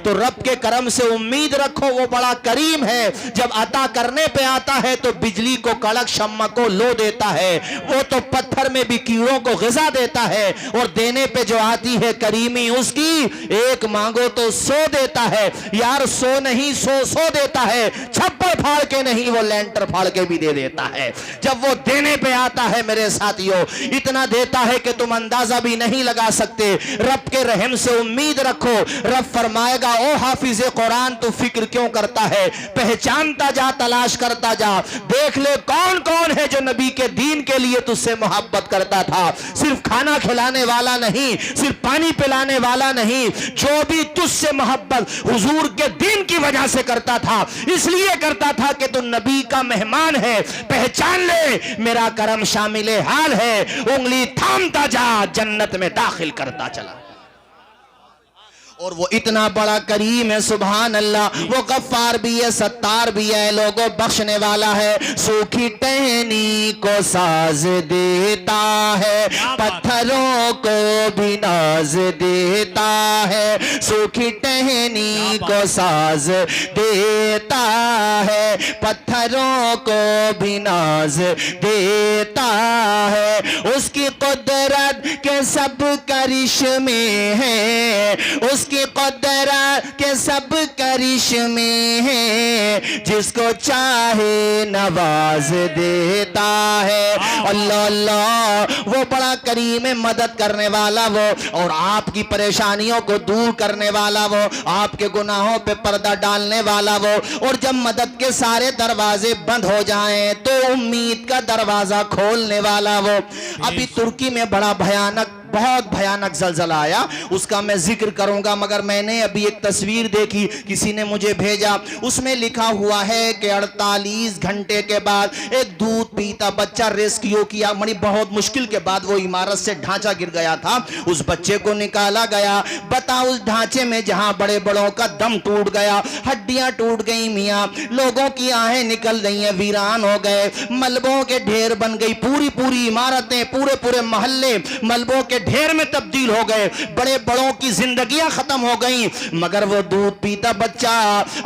तो रब के करम से उम्मीद रखो, वो बड़ा करीम है। जब अता करने पे आता है तो बिजली को कड़क, शम्मा को लो देता है। वो तो पत्थर में भी कीड़ों को ग़िज़ा देता है, और देने पे जो आती है करीमी उसकी, एक मांगो तो 100 देता है। यार 100 नहीं 100 देता है, छप्पर फाड़ के नहीं, वो लेंटर फाड़ के भी दे देता है। जब वो देने पे आता है मेरे साथियों, इतना देता है कि तुम अंदाजा भी नहीं लगा सकते। रब के रहम से उम्मीद रखो। रब फरमाएगा, ओ हाफिज कुरान तू फिक्र क्यों करता है, पहचानता जा, तलाश करता जा, देख ले कौन कौन है जो नबी के दीन के लिए तुझसे मोहब्बत करता था। सिर्फ खाना खिलाने वाला नहीं, सिर्फ पानी पिलाने वाला नहीं, जो भी तुझसे मोहब्बत हुजूर के दीन की वजह से करता था, इसलिए करता था कि तू नबी का मेहमान है। पहचान ले, मेरा करम शामिल हाल है, उंगली थामता जा, जन्नत में दाखिल करता चला। और वो इतना बड़ा करीम है, सुभान अल्लाह। वो गफ्फार भी है, सत्तार भी है, लोगों बख्शने वाला है। सूखी टहनी को साज देता है, पत्थरों को भी नाज देता है। सूखी टहनी को साज देता है, पत्थरों को भी नाज देता है। उसकी कुदरत के सब करिश्मे हैं, उसकी कुदरत के सब करिश्मे हैं, जिसको चाहे नवाज देता है। अल्लाह अल्लाह, वो बड़ा करीम है, मदद करने वाला वो, और आपकी परेशानियों को दूर करने वाला वो, आपके गुनाहों पे पर्दा डालने वाला वो। और जब मदद के सारे दरवाजे बंद हो जाएं तो उम्मीद का दरवाजा खोलने वाला वो। अभी तुर्की में बड़ा भयानक, बहुत भयानक ज़लज़ला आया, उसका मैं जिक्र करूंगा, मगर मैंने अभी एक तस्वीर देखी, किसी ने मुझे भेजा, उसमें लिखा हुआ है कि 48 घंटे के बाद एक दूध पीता बच्चा रेस्क्यू किया, बड़ी बहुत मुश्किल के बाद वो इमारत से ढांचा गिर गया था, उस बच्चे को निकाला गया। बताओ, उस ढांचे में जहां बड़े बड़ों का दम टूट गया, हड्डियां टूट गई मियाँ, लोगों की आहें निकल रही हैं, वीरान हो गए, मलबों के ढेर बन गई, पूरी पूरी इमारतें, पूरे पूरे मोहल्ले मलबों के ढेर में तब्दील हो गए, बड़े बड़ों की जिंदगियां खत्म हो गई। मगर वो दूध पीता बच्चा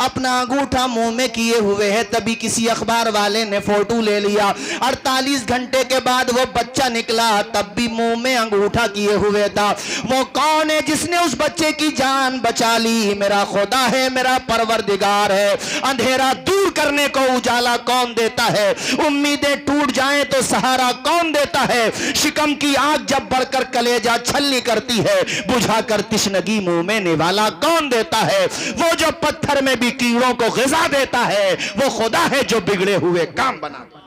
अपना अंगूठा मुंह में किए हुए है, तभी किसी अखबार वाले ने फोटो ले लिया। 48 घंटे के बाद वो बच्चा निकला, तब भी मुंह में अंगूठा किए हुए था। वो कौन है जिसने उस बच्चे की जान बचा ली? मेरा खुदा है, मेरा परवरदिगार है। अंधेरा दूर करने को उजाला कौन देता है? उम्मीदें टूट जाएं तो सहारा कौन देता है? शिकम की आग जब बढ़कर कलेजा छलनी करती है, बुझाकर तिश्नगी मुंह में निवाला कौन देता है? वो जो पत्थर में भी कीड़ों को ग़िज़ा देता है, वो खुदा है जो बिगड़े हुए काम बनाता है।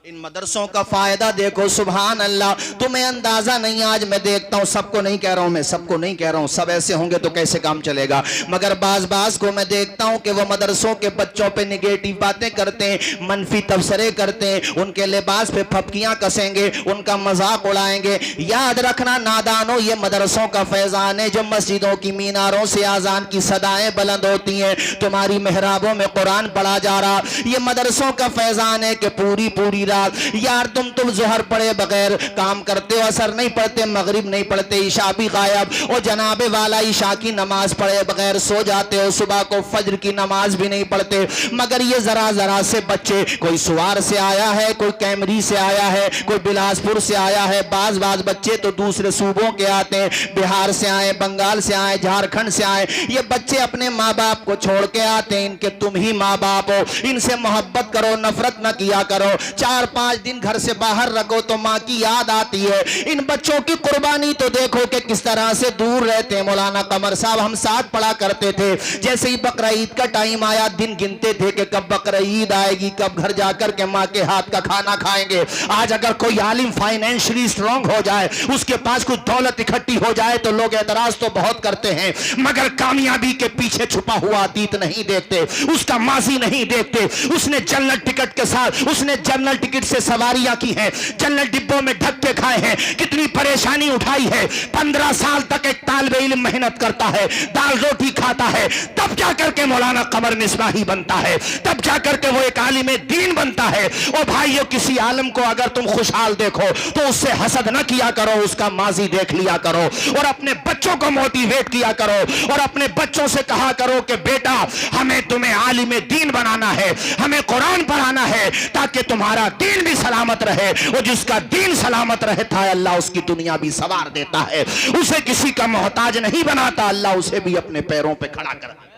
इन मदरसों का फायदा देखो, सुभान अल्लाह। तुम्हें अंदाजा नहीं, आज मैं देखता हूं, सबको नहीं कह रहा हूं, मैं सबको नहीं कह रहा हूं, सब ऐसे होंगे तो कैसे काम चलेगा, मगर बाज को मैं देखता हूं कि वो मदरसों के बच्चों पे निगेटिव बातें करते हैं, मनफी तबसरे करते हैं, उनके लिबास पे फपकियां कसेंगे, उनका मजाक उड़ाएंगे। याद रखना नादानो, ये मदरसों का फैजान है। जो मस्जिदों की मीनारों से आजान की सदाएं बुलंद होती हैं, तुम्हारी मेहराबों में कुरान पढ़ा जा रहा, ये मदरसों का फैजान है कि पूरी पूरी यार तुम जोहर पढ़े बगैर काम करते हो, असर नहीं पढ़ते, मगरिब नहीं पढ़ते, ईशा भी गायब, और जनाबे वाला ईशा की नमाज पढ़े बगैर सो जाते हो, सुबह को फज्र की नमाज भी नहीं पढ़ते। मगर ये जरा जरा से बच्चे, कोई सुवार से आया है, कोई कैमरी से आया है, कोई बिलासपुर से आया है, बाज बच्चे तो दूसरे सूबों के आते हैं, बिहार से आए, बंगाल से आए, झारखंड से आए। ये बच्चे अपने माँ बाप को छोड़ के आते हैं, इनके तुम ही माँ बाप हो, इनसे मोहब्बत करो, नफरत न किया करो। 4-5 दिन घर से बाहर रखो तो माँ की याद आती है। इन बच्चों की कुर्बानी तो देखो कि किस तरह से दूर रहते हैं। मौलाना कमर साहब, हम साथ पढ़ा करते थे, जैसे ही बकरा ईद का टाइम आया, दिन गिनते थे कि कब बकरा ईद आएगी, कब घर जाकर के माँ के हाथ का खाना खाएंगे। आज अगर कोई आलिम फाइनेंशियली स्ट्रांग हो जाए, उसके पास कुछ दौलत इकट्ठी हो जाए, तो लोग एतराज तो बहुत करते हैं, मगर कामयाबी के पीछे छुपा हुआ अतीत नहीं देखते, उसका माजी नहीं देखते। उसने जनरल टिकट के साथ, उसने जनरल टिकट टिकट से सवारियां की हैं, जनरल डिब्बों में धक्के खाए हैं, कितनी परेशानी उठाई है। 15 साल तक एक तालिबे इल्म मेहनत करता है, दाल रोटी खाता है, तब जा करके मौलाना कमर मिसबाही बनता है, तब जा करके वो एक आलिम दीन बनता है। ओ भाइयों, किसी आलम को अगर तुम खुशहाल देखो तो उससे हसद न किया करो, उसका माजी देख लिया करो और अपने बच्चों को मोटिवेट किया करो और अपने बच्चों से कहा करो कि बेटा हमें तुम्हें आलिम दीन बनाना है, हमें कुरान पढ़ाना है ताकि तुम्हारा दीन भी सलामत रहे। और जिसका दीन सलामत रहता है अल्लाह उसकी दुनिया भी सवार देता है, उसे किसी का मोहताज नहीं बनाता, अल्लाह उसे भी अपने पैरों पे खड़ा करता है।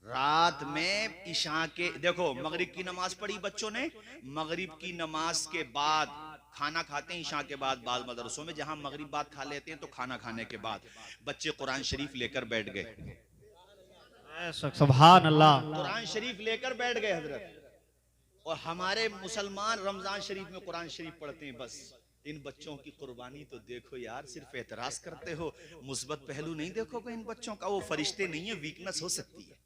रात में इशा के देखो मगरिब की नमाज पढ़ी बच्चों ने, मगरिब की नमाज के बाद खाना खाते हैं, इशा के बाद बाद मदरसों में जहां मगरिब बाद खा लेते हैं तो खाना खाने के बाद बच्चे कुरान शरीफ लेकर बैठ गए। सुभान अल्लाह, कुरान शरीफ लेकर बैठ गए हजरत। और हमारे मुसलमान रमजान शरीफ में कुरान शरीफ पढ़ते हैं। बस इन बच्चों की कुर्बानी तो देखो यार, सिर्फ एतराज करते हो, मुस्बत पहलू नहीं देखोगे इन बच्चों का। वो फरिश्ते नहीं है, वीकनेस हो सकती है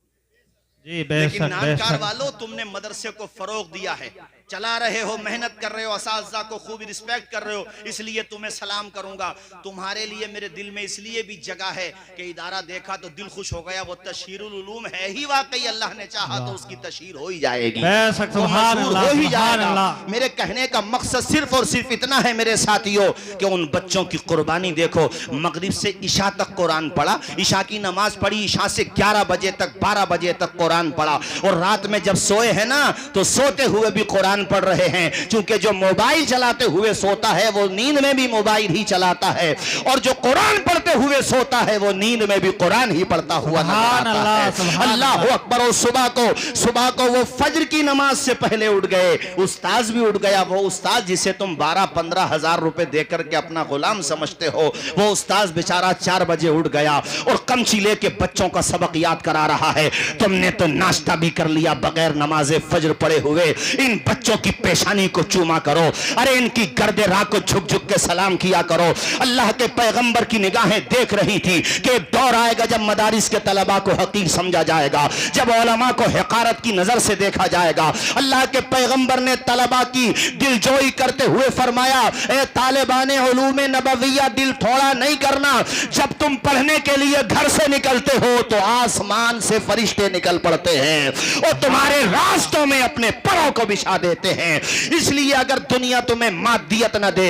जी, लेकिन नामकार वालों तुमने मदरसे को फरोग दिया है, चला रहे हो, मेहनत कर रहे हो, असातिज़ा को खूब रिस्पेक्ट कर रहे हो, इसलिए तुम्हें सलाम करूंगा। तुम्हारे लिए मेरे दिल में इसलिए भी जगह है कि इदारा देखा तो दिल खुश हो गया। वो तशहीरुल उलूम है ही वाकई, अल्लाह ने चाहा तो उसकी तशहीर हो ही जाएगी, हो ही जाएगा। मेरे कहने का मकसद सिर्फ और सिर्फ इतना है मेरे साथियों कि उन बच्चों की कुर्बानी देखो। मगरिब से इशा तक कुरान पढ़ा, इशा की नमाज पढ़ी, इशा से 11 बजे तक 12 बजे तक कुरान पढ़ा। और रात में जब सोए हैं ना तो सोते हुए भी कुरान पढ़ रहे हैं, क्योंकि जो मोबाइल चलाते हुए सोता है वो नींद में भी मोबाइल ही चलाता है, और जो कुरान पढ़ते हुए सोता है वो नींद में भी कुरान ही पढ़ता हुआ नजर आता है। अल्लाह अकबर। और सुबह को वो फजर की नमाज से पहले उठ गए। उस्ताद भी उठ गया, वो उस्ताद जिसे तुम 12-15 हजार रुपए देकर के अपना गुलाम समझते हो, वो उस्ताद बेचारा 4 बजे उठ गया और कमची लेके बच्चों का सबक याद करा रहा है। तुमने तो नाश्ता भी कर लिया बगैर नमाज फजर पढ़े हुए। इन बच्चों की पेशानी को चूमा करो, अरे इनकी गर्दे राह को झुक झुक के सलाम किया करो। अल्लाह के पैगंबर की निगाहें देख रही थी कि एक दौर आएगा जब मदारिस के तलबा को हकीर समझा जाएगा, जब उलमा को हकारत की नजर से देखा जाएगा। अल्लाह के पैगंबर ने तलबा की दिलजोई करते हुए फरमाया, ए तालिबाने उलूमे नबविया, दिल थोड़ा नहीं करना। जब तुम पढ़ने के लिए घर से निकलते हो तो आसमान से फरिश्ते निकल पड़ते हैं और तुम्हारे रास्तों में अपने परों को बिछा देते हैं। इसलिए अगर दुनिया तुम्हें मादियत न दे,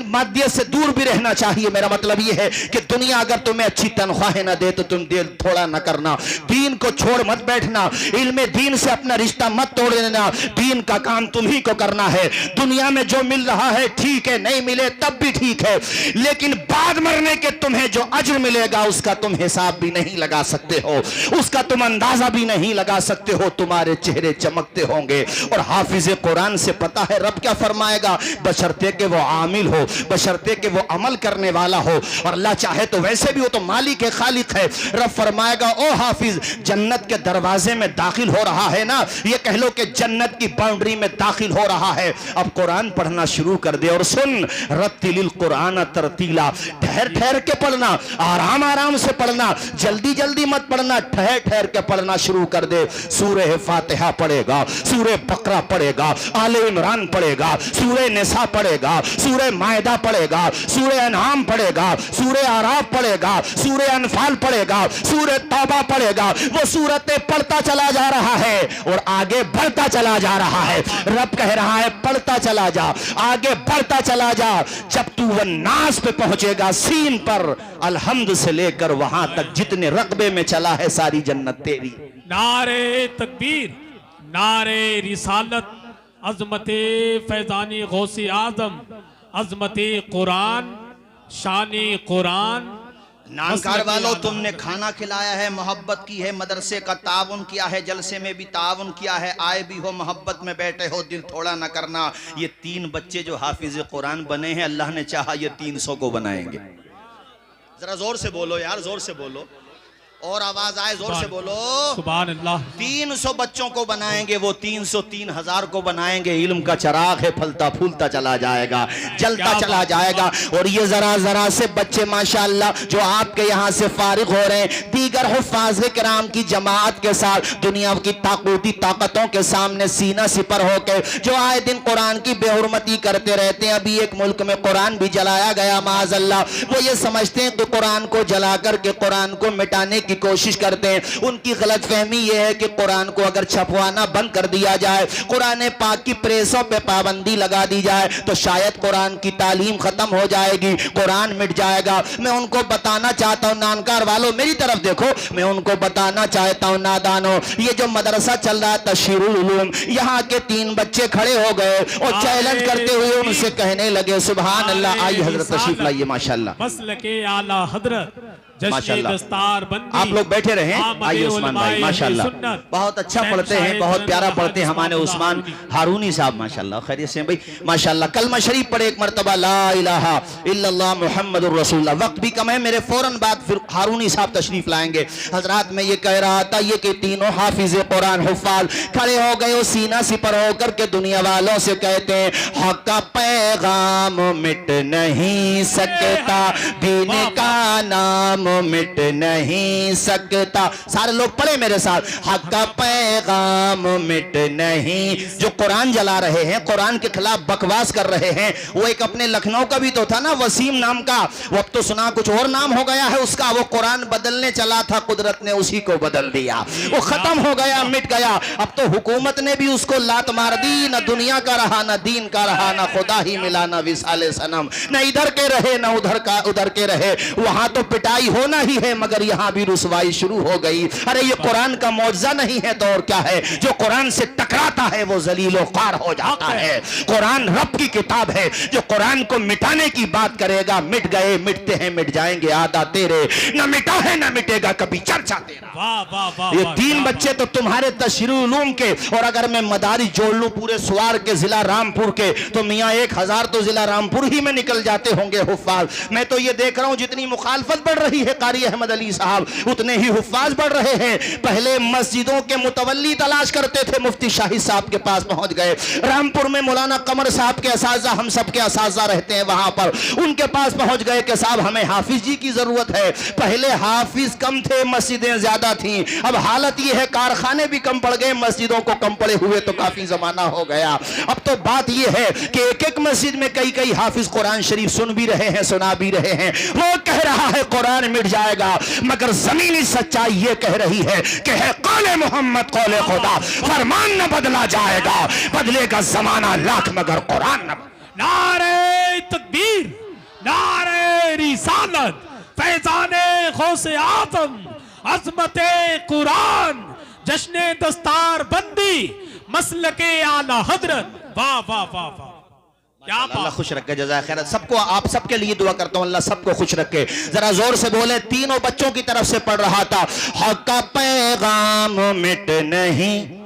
मादियत से दूर भी रहना चाहिए। मेरा मतलब यह है कि दुनिया अगर तुम्हें अच्छी तनख्वाहें न दे तो तुम दिल थोड़ा न करना, दीन को छोड़ मत बैठना, इल्मे दीन से अपना रिश्ता मत तोड़ देना। दीन का काम तुम ही को करना है। दुनिया में जो मिल रहा है ठीक है, नहीं मिले तब भी ठीक है, लेकिन बाद मरने के तुम्हें जो अज्र मिलेगा उसका तुम हिसाब भी नहीं लगा सकते हो, उसका तुम अंदाजा भी नहीं लगा सकते हो। तुम्हारे चेहरे चमकते होंगे। और हाफिज कुरान से पता है रब क्या फरमाएगा, बशर्ते के वो आमिल हो, बशर्ते के वो अमल करने वाला हो। और अल्लाह चाहे तो वैसे भी वो तो मालिक है, खालिक है। रब फरमाएगा, ओ हाफिज जन्नत के दरवाजे में दाखिल हो रहा है ना, ये कह लो कि जन्नत की बाउंड्री में दाखिल हो रहा है, अब कुरान पढ़ना शुरू कर दे। और सुन, रत्तिलिल कुरान तरतीला, ठहर ठहर के पढ़ना, आराम आराम से पढ़ना, जल्दी जल्दी मत पढ़ना, ठहर ठहर के पढ़ना शुरू कर दे। सूरह फातिहा पढ़ेगा, सूरह बकरा पढ़ेगा, आले इमरान पढ़ेगा, सूरह निसा पढ़ेगा, सूरह मायदा पढ़ेगा, सूरह अनआम पढ़ेगा, सूरह आराफ पढ़ेगा, सूरह अनफाल पढ़ेगा, सूरह तौबा पढ़ेगा। वो सूरतें पढ़ता चला जा रहा है और आगे बढ़ता चला जा रहा है। रब कह रहा है पढ़ता चला जा, आगे बढ़ता चला जा। जब तू वो नास पे पहुंचेगा, सीन पर अलहम्द से लेकर वहां तक जितने रकबे में चला है सारी जन्नत तेरी। नारे तकबीर, नारे रिसालत, अजमते फैजानी गौसी आजम, अजमते कुरान, शानी कुरान। नामकार वालों, तुमने खाना खिलाया है, मोहब्बत की है, मदरसे का ताउन किया है, जलसे में भी ताउन किया है, आए भी हो, मोहब्बत में बैठे हो, दिल थोड़ा ना करना। ये 3 बच्चे जो हाफिज कुरान बने हैं, अल्लाह ने चाहा ये 300 को बनाएंगे। जरा जोर से बोलो यार, जोर से बोलो। और आवाज आए जोर से बोलो, सुभान अल्लाह। 300 बच्चों को बनाएंगे, वो 303,000 को बनाएंगे। इल्म का चराग है, फलता फूलता चला जाएगा, जलता चला जाएगा। और ये जरा जरा से बच्चे माशाअल्लाह जो आपके यहाँ से फारिग हो रहे हैं, दीगर हुफ्फाज़ किराम की जमात के साथ दुनिया की ताकूती ताकतों के सामने सीना सिपर होकर जो आए दिन कुरान की बेहुरमती करते रहते हैं। अभी एक मुल्क में कुरान भी जलाया गया माज़अल्लाह। वो ये समझते हैं कि कुरान को जला करके कुरान को मिटाने की कोशिश करते हैं। उनकी गलतफहमी यह है कि कुरान को अगर छपवाना बंद कर दिया जाए, कुरान पाक की प्रेसों पे पाबंदी लगा दी जाए, तो शायद कुरान की तालीम खत्म हो जाएगी, कुरान मिट जाएगा। मैं उनको बताना चाहता हूं, नानकार वालों मेरी तरफ देखो, मैं उनको बताना चाहता हूं नादानो, ये जो मदरसा चल रहा है तशहीरुल उलूम, यहाँ के 3 बच्चे खड़े हो गए और चैलेंज करते हुए उनसे कहने लगे सुभान अल्लाह। आइए हजरत तशरीफ लाइए माशाअल्लाह। मसलके आला हजरत माशाअल्लाह। दस्तार बंदी। आप लोग बैठे रहे, आइए उस्मान भाई माशाअल्लाह बहुत अच्छा पढ़ते हैं, बहुत प्यारा पढ़ते हैं हमारे उस्मान हारूनी साहब माशाअल्लाह। खैरियत से भाई माशाअल्लाह। कलमा शरीफ पढ़े एक मरतबा, ला इलाहा इल्लल्लाह मुहम्मदुर रसूलुल्लाह। वक्त भी कम है, मेरे फौरन बाद फिर हारूनी साहब तशरीफ लाएंगे। हजरात मैं ये कह रहा था, ये कि तीनों हाफिज कुरान हुफ्फाज खड़े हो गए और सीना सिपर होकर के दुनिया वालों से कहते हैं, हक का पैगाम मिट नहीं सकता, दीन का नाम मिट नहीं सकता। सारे लोग पढ़े मेरे साथ, हक का पैगाम मिट नहीं। जो कुरान जला रहे हैं, कुरान के खिलाफ बकवास कर रहे हैं, वो एक अपने लखनऊ का भी तो था ना, वसीम नाम का, वो अब तो सुना कुछ और नाम हो गया है उसका। वो कुरान बदलने चला था, कुदरत ने उसी को बदल दिया, वो खत्म हो गया, मिट गया। अब तो हुकूमत ने भी उसको लात मार दी, न दुनिया का रहा, न दीन का रहा, न खुदा ही मिला, न विसाले सनम, न इधर के रहे न उधर के रहे। वहां तो पिटाई होना ही है, मगर यहां भी रुसवाई शुरू हो गई। अरे ये कुरान का मौजज़ा नहीं है तो और क्या है? जो कुरान से टकराता है वो जलीलो ख्वार हो जाता है। कुरान रब की किताब है, जो कुरान को मिटाने की बात करेगा, मिट गए, मिटते हैं, मिट जाएंगे, आदा तेरे, न मिटा है न मिटेगा कभी चर्चा तेरा। वाह वाह वाह। ये 3 बच्चे तो तुम्हारे तशरीरुल उलूम के, और अगर मैं मदारिस जोड़ लूं पूरे सुवार के, जिला रामपुर के, तो मियां 1000 तो जिला रामपुर ही में निकल जाते होंगे हुफ्फाज। मैं तो ये देख रहा हूं जितनी मुखालफत बढ़ रही है कारी अहमद अली साहब, उतने ही हुफ्फाज बढ़ रहे हैं। पहले मस्जिदों के मुतवल्ली तलाश करते थे, मुफ्ती शाहिद साहब के पास पहुंच गए। रामपुर में मौलाना कमर साहब के असाज़ा, हम सब के असाज़ा रहते हैं वहां पर, उनके पास पहुंच गए कि साहब हमें हाफिज जी की जरूरत है। पहले हाफिज कम थे, मस्जिदें ज्यादा थी, अब हालत यह है कारखाने भी कम पड़ गए, मस्जिदों को कम पड़े हुए तो काफी जमाना हो गया। अब तो बात यह है कि एक एक मस्जिद में कई कई हाफिज कुरान शरीफ सुन भी रहे हैं, सुना भी रहे हैं। वो कह रहा है कुरान मिट जाएगा, मगर जमीनी सच्चाई ये कह रही है कि है कौले मोहम्मद कौले खुदा, फरमान न बदला जाएगा, बदलेगा जमाना लाख मगर कुरान न। नारे तकबीर, नारे रिसालत, फैजाने गौसे आज़म, अज़मते कुरान, जश्ने दस्तार बंदी, मसलके आला हजरत। वाह वाह वाह वाह, क्या अल्लाह खुश रखे, जज़ाक खैर। सबको, आप सबके लिए दुआ करता हूँ, अल्लाह सबको खुश रखे। जरा जोर से बोले, तीनों बच्चों की तरफ से पढ़ रहा था, हक का पैगाम मिट नहीं।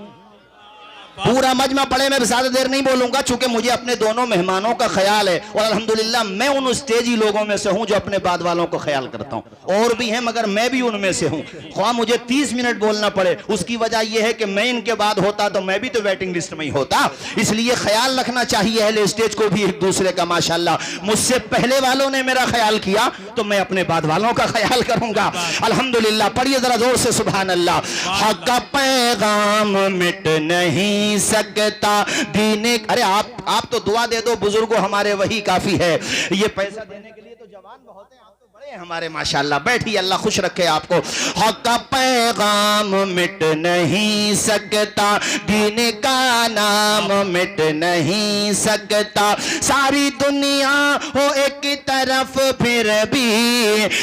पूरा मजमा पढ़े, मैं ज्यादा देर नहीं बोलूंगा चूंकि मुझे अपने दोनों मेहमानों का ख्याल है, और अल्हम्दुलिल्लाह मैं उन स्टेजी लोगों में से हूं जो अपने बाद वालों को ख्याल करता हूं। और भी हैं मगर मैं भी उनमें से हूं। ख्वाह मुझे 30 मिनट बोलना पड़े, उसकी वजह यह है कि मैं इनके बाद होता तो मैं भी तो वेटिंग लिस्ट में ही होता, इसलिए ख्याल रखना चाहिए अहले स्टेज को भी एक दूसरे का। माशाल्लाह मुझसे पहले वालों ने मेरा ख्याल किया तो मैं अपने बाद वालों का ख्याल करूंगा। अल्हम्दुलिल्लाह। पढ़िए जरा जोर से सुभान अल्लाह। हक का पैगाम मिट नहीं सकता, दीने, अरे आप तो दुआ दे दो बुजुर्गों, हमारे वही काफी है। ये पैसा देने के लिए तो जवान बहुत है, आप तो बड़े हैं हमारे माशाल्लाह। बैठिए, अल्लाह खुश रखे आपको। हक का पैगाम मिट नहीं सकता, दीन का नाम मिट नहीं सकता, सारी दुनिया हो एक तरफ फिर भी,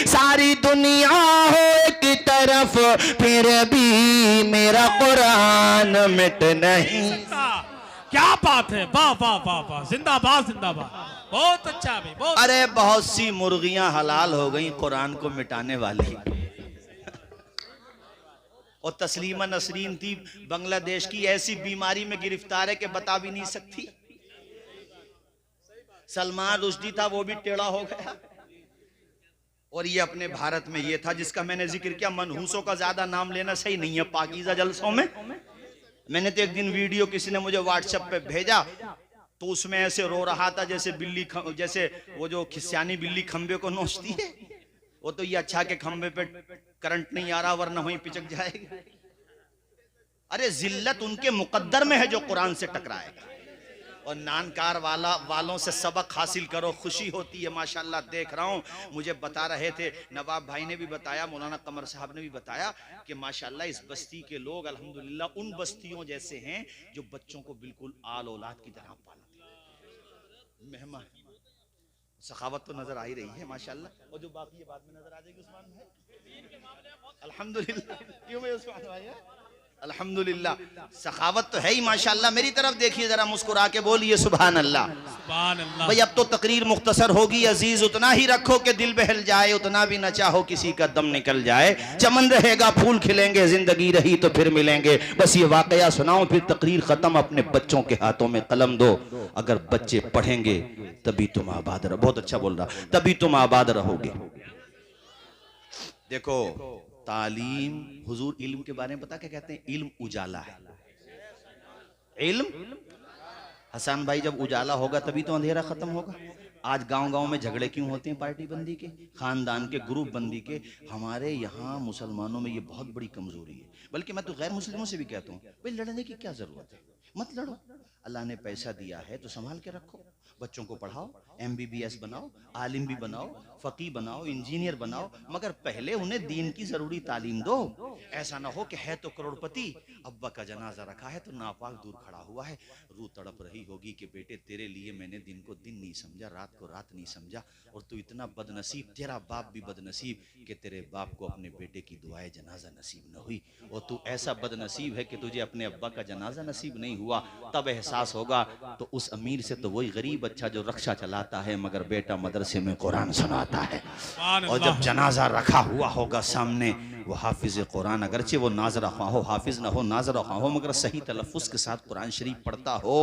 सारी दुनिया हो एक तरफ फिर भी, मेरा कुरान मिट नहीं। क्या बात है, वाह वाह वाह वाह, जिंदाबाद जिंदाबाद, बहुत अच्छा भाई, बहुत। अरे बहुत सी मुर्गियां हलाल हो गई कुरान को मिटाने वाली। और तस्लीमा नसरीन थी बांग्लादेश की, ऐसी बीमारी में गिरफ्तार है कि बता भी नहीं सकती। सलमान रुश्दी था, वो भी टेढ़ा हो गया। और ये अपने भारत में ये था जिसका मैंने जिक्र किया, मनहूसों का ज्यादा नाम लेना सही नहीं है पाकीज़ा जलसों में। मैंने तो एक दिन वीडियो किसी ने मुझे व्हाट्सएप पे भेजा, तो उसमें ऐसे रो रहा था जैसे बिल्ली, जैसे वो जो खिस्यानी बिल्ली खंबे को नोचती है। वो तो ये अच्छा के खंबे पे करंट नहीं आ रहा वरना वहीं पिचक जाएगी। अरे जिल्लत उनके मुकद्दर में है जो कुरान से टकराएगा। और नानकार वालों से सबक हासिल करो, खुशी होती है। माशाल्लाह देख रहा हूँ, मुझे बता रहे थे नवाब भाई ने भी बताया, मौलाना कमर साहब ने भी बताया कि माशाल्लाह इस बस्ती के लोग अल्हम्दुलिल्लाह उन बस्तियों जैसे हैं जो बच्चों को बिल्कुल आल औलाद की तरह पालते हैं। मेहमान सखावत तो नजर आ ही रही है माशाल्लाह, और जो बाकी ये बाद में नजर आ जाएगी उस्मान भाई अल्हम्दुलिल्लाह। क्यों भाई उस्मान भाई अल्हम्दुलिल्लाह, सखावत तो है ही माशाल्लाह। मेरी तरफ देखिए जरा, मुस्कुरा के बोलिए सुभान अल्लाह। सुभान अल्लाह। भाई अब तो तकरीर मुख्तसर होगी अजीज, उतना ही रखो कि दिल बहल जाए, उतना भी न चाहो किसी का दम निकल जाए। चमन रहेगा फूल खिलेंगे, जिंदगी रही तो फिर मिलेंगे। बस ये वाकया सुनाओ फिर तकरीर खत्म। अपने बच्चों के हाथों में कलम दो, अगर बच्चे पढ़ेंगे तभी तुम आबाद रहो। बहुत अच्छा बोल रहा, तभी तुम आबाद रहोगे। देखो तालीम, हुजूर इल्म के बारे में पता क्या कहते हैं? इल्म उजाला है। इल्म, हसन भाई जब उजाला होगा तभी तो अंधेरा खत्म होगा। आज गांव-गांव में झगड़े क्यों होते हैं? पार्टी बंदी के, खानदान के, ग्रुप बंदी के। हमारे यहाँ मुसलमानों में ये बहुत बड़ी कमजोरी है। बल्कि मैं तो गैर मुस्लिमों से भी कहता हूँ, भाई लड़ने की क्या जरूरत है, मत लड़ो। अल्लाह ने पैसा दिया है तो संभाल के रखो, बच्चों को पढ़ाओ, MBBS बनाओ, आलिम भी बनाओ, फकी बनाओ, इंजीनियर बनाओ, मगर पहले उन्हें दीन की जरूरी तालीम दो। ऐसा ना हो कि है तो करोड़पति, अब्बा का जनाजा रखा है तो नापाक दूर खड़ा हुआ है, रूह तड़प रही होगी कि बेटे तेरे लिए मैंने दिन को दिन नहीं समझा, रात को रात नहीं समझा, और तू इतना बदनसीब, तेरा बाप भी बदनसीब कि तेरे बाप को अपने बेटे की दुआए जनाजा नसीब न हुई, और तू ऐसा बदनसीब है कि तुझे अपने अब्बा का जनाजा नसीब नहीं हुआ। तब एहसास होगा तो उस अमीर से तो वही गरीब अच्छा जो रक्षा चलाता है मगर बेटा मदरसे में कुरान सुनाता है। और जब जनाजा रखा हुआ होगा सामने, वो हाफिज कुरान, अगरचे वो नाज़रा ख्वाह हो, हाफिज ना हो, नाज़रा ख्वाह हो, मगर सही तलफ़्फ़ुज़ के साथ कुरान शरीफ पढ़ता हो,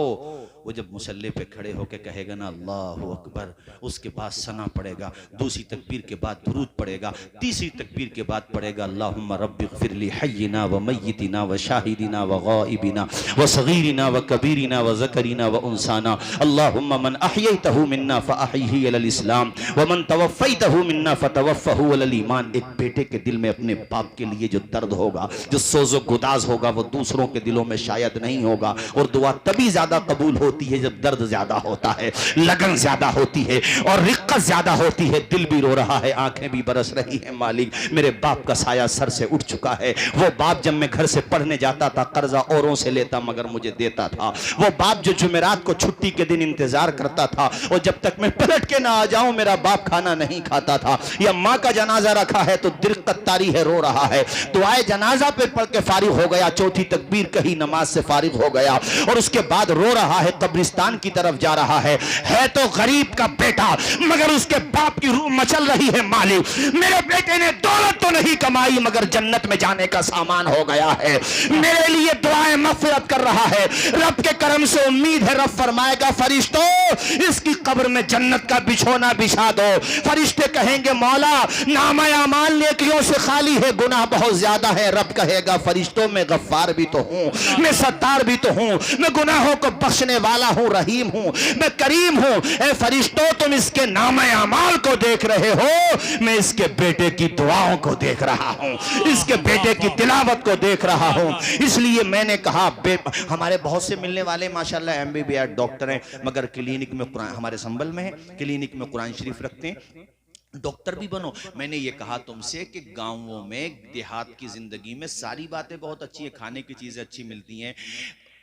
वो जब मुसल्ले पे खड़े होके कहेगा ना अल्लाहु अकबर, उसके बाद सना पड़ेगा, दूसरी तकबीर के बाद दुरूद पड़ेगा, तीसरी तकबीर के बाद पड़ेगा अल्लाहुम्मा रब्बिग़फ़िरली हय्यिना व मय्यितिना व शाहिदिना व गाइबिना व सगीरिना व कबीरिना व ज़करिना व उनसाना, अल्लाहुम्मा मन अहयैतहु मिन्ना फ़अहयिही अलल इस्लाम व मन तवफ़्फ़ैतहु मिन्ना फ़तवफ़्फ़हु अलल ईमान। एक बेटे के दिल में अपने बाप के लिए जो दर्द होगा, जो सोज़ो गुदाज होगा, वो दूसरों के दिलों में शायद नहीं होगा। और दुआ तभी ज्यादा कबूल होती है जब दर्द ज्यादा होता है, लगन ज्यादा होती है और रिक्कत ज्यादा होती है। दिल भी रो रहा है, आंखें भी बरस रही हैं, मालिक मेरे बाप का साया सर से उठ चुका है। वो बाप जब मैं घर से पढ़ने जाता था कर्जा औरों से लेता मगर मुझे देता था। वो बाप जो जुमेरात को छुट्टी के दिन इंतजार करता था और जब तक मैं पलट के ना आ जाऊं मेरा बाप खाना नहीं खाता था। या माँ का जनाजा रखा है तो दिक्कत तारी है, रो रहा है, दुआए जनाजा पे पढ़ के फारिग हो गया, चौथी तकबीर कही, नमाज से फारिग हो गया और उसके बाद रो रहा है, कब्रिस्तान की तरफ जा रहा है तो गरीब का बेटा मगर उसके बाप की रूह मचल रही है, मालिक मेरे बेटे ने दौलत तो नहीं कमाई मगर जन्नत में जाने का सामान हो गया है, मेरे लिए दुआएं मग़फ़िरत कर रहा है, रब के करम से उम्मीद है रब फरमाएगा फरिश्तों इसकी कब्र में जन्नत का बिछोना बिछा दो। फरिश्ते कहेंगे मौला नामा अमाल नेकियों से खाली है, गुनाह बहुत ज्यादा है। रब कहेगा फरिश्तों में गफ्फार भी तो हूँ, मैं सत्तार भी तो हूँ, मैं गुनाहों को बख्शने वाला हूँ, रहीम हूँ, मैं करीम हूँ। ए फरिश्तों तुम इसके नामे अमाल को देख रहे हो, मैं इसके बेटे की दुआओं को देख रहा हूँ, इसके बेटे की तिलावत को देख रहा हूँ। इसलिए मैंने कहा हमारे बहुत से मिलने वाले माशाल्लाह MBBS डॉक्टर हैं मगर क्लिनिक में कुरान, हमारे संभल में है क्लिनिक में कुरान शरीफ रखते हैं, डॉक्टर भी बनो। मैंने ये कहा तुमसे कि गांवों में देहात की जिंदगी में सारी बातें बहुत अच्छी है, खाने की चीजें अच्छी मिलती हैं,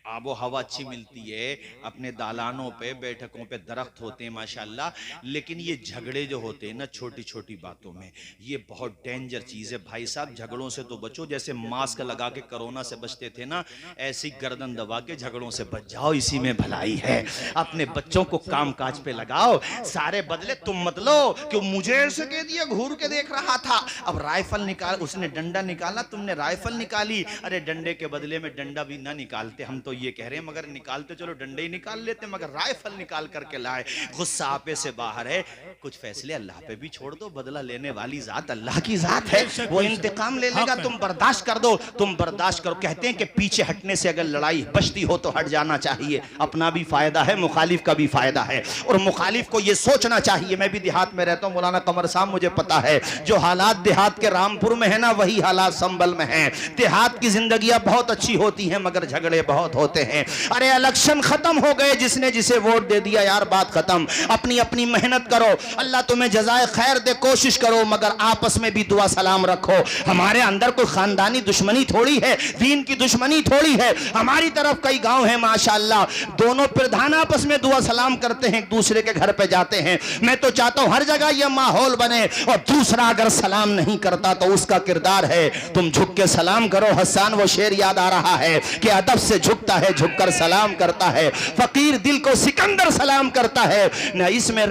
आबो हवा अच्छी मिलती है, अपने दालानों पे बैठकों पे दरख्त होते हैं माशाल्लाह, लेकिन ये झगड़े जो होते हैं ना छोटी छोटी बातों में, ये बहुत डेंजर चीज़ है भाई साहब। झगड़ों से तो बचो, जैसे मास्क लगा के कोरोना से बचते थे ना, ऐसी गर्दन दबा के झगड़ों से बच जाओ, इसी में भलाई है। अपने बच्चों को काम काज पे लगाओ, सारे बदले तुम मत लो कि मुझे ऐसे कह दिया, घूर के देख रहा था, अब राइफल निकाल, उसने डंडा निकाला, तुमने राइफल निकाली, अरे डंडे के बदले में डंडा भी ना निकालते, हम तो ये कह रहे हैं मगर निकालते चलो डंडे ही निकाल लेते, मगर राइफल निकाल करके लाए। गुस्सा आपे से बाहर है, कुछ फैसले अल्लाह पे भी छोड़ दो, बदला लेने वाली जात अल्लाह की जात है, वो इंतकाम ले लेगा। तुम बर्दाश्त कर दो, तुम बर्दाश्त करो। कहते हैं कि पीछे हटने से अगर लड़ाई बचती हो तो हट जाना चाहिए, अपना भी फायदा है, मुखालिफ का भी फायदा है, और मुखालिफ को ये सोचना चाहिए। मैं भी देहात में रहता हूँ मौलाना कमर साहब, मुझे पता है जो हालात देहात के रामपुर में है ना, वही हालात संभल में हैं। देहात की जिंदगियां बहुत अच्छी होती हैं मगर झगड़े बहुत होते हैं। अरे इलेक्शन खत्म हो गए, जिसने जिसे वोट दे दिया यार, बात खत्म। अपनी अपनी मेहनत करो, अल्लाह तुम्हें जज़ाए खैर दे, कोशिश करो, मगर आपस में भी दुआ सलाम रखो। हमारे अंदर कोई खानदानी दुश्मनी थोड़ी है, दीन की दुश्मनी थोड़ी है। हमारी तरफ कई गांव है माशाअल्लाह, दोनों प्रधान आपस में दुआ सलाम करते हैं, एक दूसरे के घर पे जाते हैं। मैं तो चाहता हूं हर जगह यह माहौल बने, और दूसरा अगर सलाम नहीं करता तो उसका किरदार है तुम झुक के सलाम करो। हसन वो शेर याद आ रहा है कि अदब से झुकता है, झुककर सलाम करता है, फकीर दिल को सिकंदर सलाम करता है। न इसमें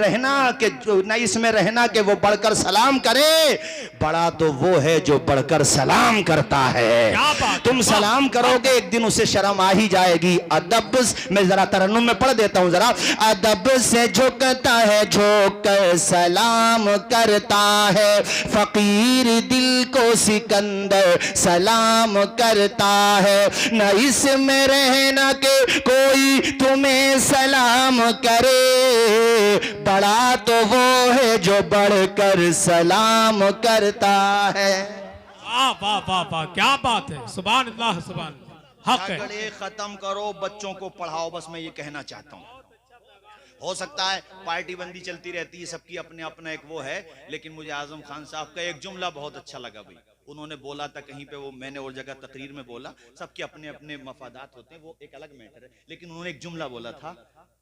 रहना कि वो बढ़कर सलाम करे, बड़ा तो वो है जो बढ़कर सलाम करता है। तुम सलाम करोगे एक दिन उसे शर्म आ ही जाएगी। अदब, मैं जरा तरन्नुम में पढ़ देता हूं जरा। अदब से झुकता है, झुककर सलाम करता है, फकीर दिल को सिकंदर सलाम करता है। न इसमें रहना के कोई तुम्हें सलाम करे, बड़ा तो वो है जो बढ़कर सलाम करता है। वाह वाह वाह वाह, क्या बात है, सुभान अल्लाह सुभान अल्लाह। हक है। झगड़े खत्म करो, बच्चों को पढ़ाओ, बस मैं ये कहना चाहता हूँ। हो सकता है पार्टी बंदी चलती रहती है, सबकी अपने अपना एक वो है, लेकिन मुझे आजम खान साहब का एक जुमला बहुत अच्छा लगा भाई। उन्होंने बोला था कहीं पे, वो मैंने और जगह तकरीर में बोला, सबके अपने अपने मफादात होते हैं, वो एक अलग मैटर है, लेकिन उन्होंने एक जुमला बोला था